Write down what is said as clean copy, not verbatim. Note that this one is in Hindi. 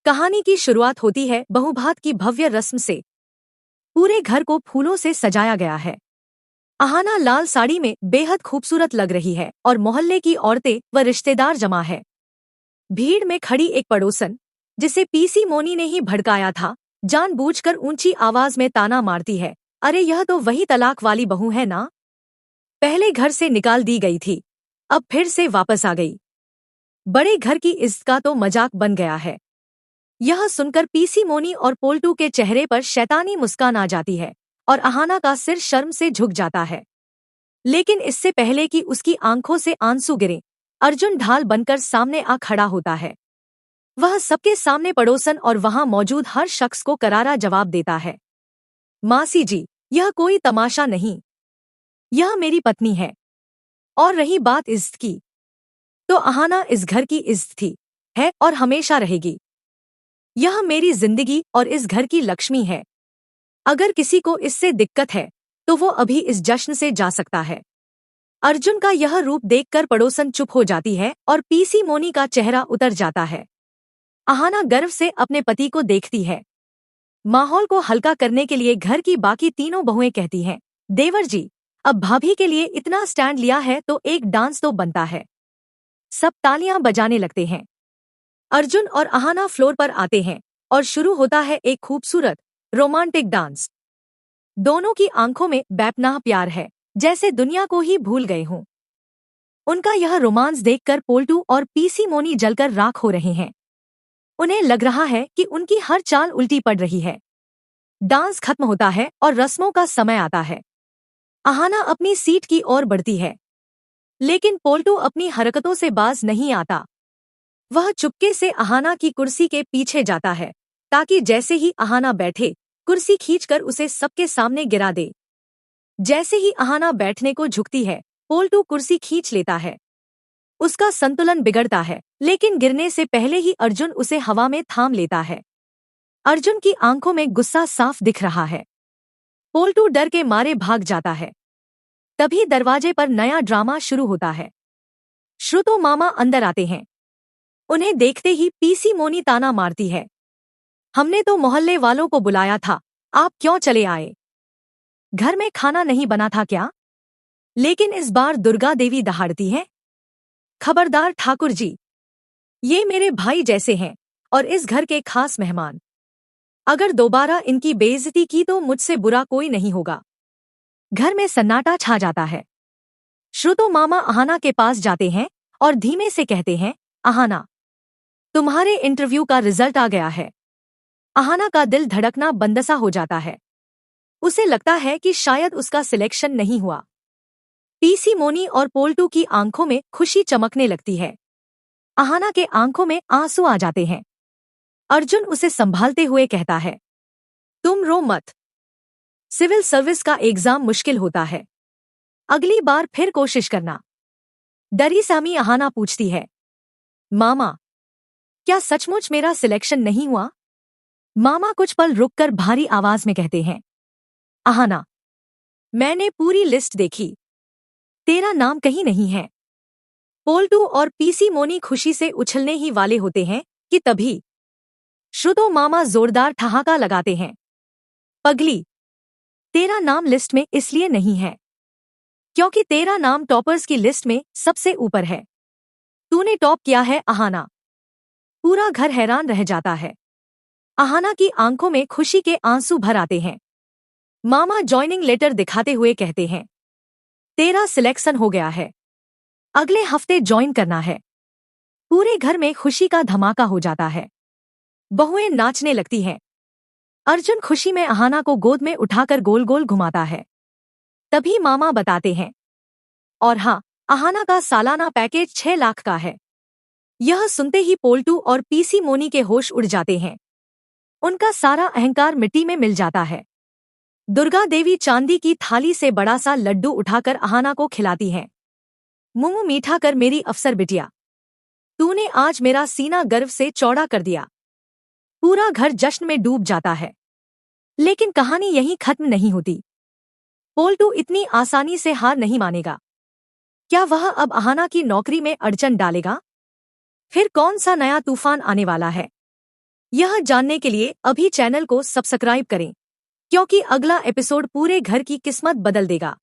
कहानी की शुरुआत होती है बहुभात की भव्य रस्म से। पूरे घर को फूलों से सजाया गया है। अहाना लाल साड़ी में बेहद खूबसूरत लग रही है और मोहल्ले की औरतें व रिश्तेदार जमा है। भीड़ में खड़ी एक पड़ोसन, जिसे पीसी मोनी ने ही भड़काया था, जानबूझकर ऊंची आवाज में ताना मारती है, अरे यह तो वही तलाक वाली बहू है ना? पहले घर से निकाल दी गई थी, अब फिर से वापस आ गई। बड़े घर की इज्जत का तो मजाक बन गया है। यह सुनकर पीसी मोनी और पोल्टू के चेहरे पर शैतानी मुस्कान आ जाती है और अहाना का सिर शर्म से झुक जाता है। लेकिन इससे पहले कि उसकी आंखों से आंसू गिरे, अर्जुन ढाल बनकर सामने आ खड़ा होता है। वह सबके सामने पड़ोसन और वहां मौजूद हर शख्स को करारा जवाब देता है, मासी जी, यह कोई तमाशा नहीं, यह मेरी पत्नी है। और रही बात इज्जत की, तो अहाना इस घर की इज्जत थी, है और हमेशा रहेगी। यह मेरी जिंदगी और इस घर की लक्ष्मी है। अगर किसी को इससे दिक्कत है तो वो अभी इस जश्न से जा सकता है। अर्जुन का यह रूप देखकर पड़ोसन चुप हो जाती है और पीसी मोनी का चेहरा उतर जाता है। अहाना गर्व से अपने पति को देखती है। माहौल को हल्का करने के लिए घर की बाकी तीनों बहुएं कहती हैं, देवर जी, अब भाभी के लिए इतना स्टैंड लिया है तो एक डांस तो बनता है। सब तालियां बजाने लगते हैं। अर्जुन और अहाना फ्लोर पर आते हैं और शुरू होता है एक खूबसूरत रोमांटिक डांस। दोनों की आंखों में बेपनाह प्यार है, जैसे दुनिया को ही भूल गए हों। उनका यह रोमांस देखकर पोल्टू और पीसी मोनी जलकर राख हो रहे हैं। उन्हें लग रहा है कि उनकी हर चाल उल्टी पड़ रही है। डांस खत्म होता है और रस्मों का समय आता है। अहाना अपनी सीट की ओर बढ़ती है, लेकिन पोल्टू अपनी हरकतों से बाज नहीं आता। वह चुपके से अहाना की कुर्सी के पीछे जाता है, ताकि जैसे ही अहाना बैठे, कुर्सी खींचकर उसे सबके सामने गिरा दे। जैसे ही अहाना बैठने को झुकती है, पोल्टू कुर्सी खींच लेता है। उसका संतुलन बिगड़ता है, लेकिन गिरने से पहले ही अर्जुन उसे हवा में थाम लेता है। अर्जुन की आंखों में गुस्सा साफ दिख रहा है। पोल्टू डर के मारे भाग जाता है। तभी दरवाजे पर नया ड्रामा शुरू होता है। श्रुतो मामा अंदर आते हैं। उन्हें देखते ही पीसी मोनी ताना मारती है, हमने तो मोहल्ले वालों को बुलाया था, आप क्यों चले आए? घर में खाना नहीं बना था क्या? लेकिन इस बार दुर्गा देवी दहाड़ती है। खबरदार ठाकुर जी, ये मेरे भाई जैसे हैं और इस घर के खास मेहमान। अगर दोबारा इनकी बेइज्जती की तो मुझसे बुरा कोई नहीं होगा। घर में सन्नाटा छा जाता है। श्रुतो मामा अहाना के पास जाते हैं और धीमे से कहते हैं, अहाना, तुम्हारे इंटरव्यू का रिजल्ट आ गया है। अहाना का दिल धड़कना बंदसा हो जाता है। उसे लगता है कि शायद उसका सिलेक्शन नहीं हुआ। पीसी मोनी और पोल्टू की आंखों में खुशी चमकने लगती है। अहाना के आंखों में आंसू आ जाते हैं। अर्जुन उसे संभालते हुए कहता है, तुम रो मत। सिविल सर्विस का एग्जाम मुश्किल होता है, अगली बार फिर कोशिश करना। डरी सामी अहाना पूछती है, मामा, क्या सचमुच मेरा सिलेक्शन नहीं हुआ? मामा कुछ पल रुककर भारी आवाज में कहते हैं, अहाना, मैंने पूरी लिस्ट देखी, तेरा नाम कहीं नहीं है। पोल्टू और पीसी मोनी खुशी से उछलने ही वाले होते हैं कि तभी श्रुतो मामा जोरदार ठहाका लगाते हैं, पगली, तेरा नाम लिस्ट में इसलिए नहीं है क्योंकि तेरा नाम टॉपर्स की लिस्ट में सबसे ऊपर है। तूने टॉप किया है अहाना। पूरा घर हैरान रह जाता है। अहाना की आंखों में खुशी के आंसू भर आते हैं। मामा जॉइनिंग लेटर दिखाते हुए कहते हैं, तेरा सिलेक्शन हो गया है, अगले हफ्ते ज्वाइन करना है। पूरे घर में खुशी का धमाका हो जाता है। बहुएं नाचने लगती हैं। अर्जुन खुशी में अहाना को गोद में उठाकर गोल गोल घुमाता है। तभी मामा बताते हैं, और हाँ, अहाना का सालाना पैकेज 6 लाख का है। यह सुनते ही पोल्टू और पीसी मोनी के होश उड़ जाते हैं। उनका सारा अहंकार मिट्टी में मिल जाता है। दुर्गा देवी चांदी की थाली से बड़ा सा लड्डू उठाकर अहाना को खिलाती हैं। मुंह मीठा कर मेरी अफसर बिटिया, तूने आज मेरा सीना गर्व से चौड़ा कर दिया। पूरा घर जश्न में डूब जाता है। लेकिन कहानी यहीं खत्म नहीं होती। पोल्टू इतनी आसानी से हार नहीं मानेगा। क्या वह अब अहाना की नौकरी में अड़चन डालेगा? फिर कौन सा नया तूफान आने वाला है? यह जानने के लिए अभी चैनल को सब्सक्राइब करें, क्योंकि अगला एपिसोड पूरे घर की किस्मत बदल देगा।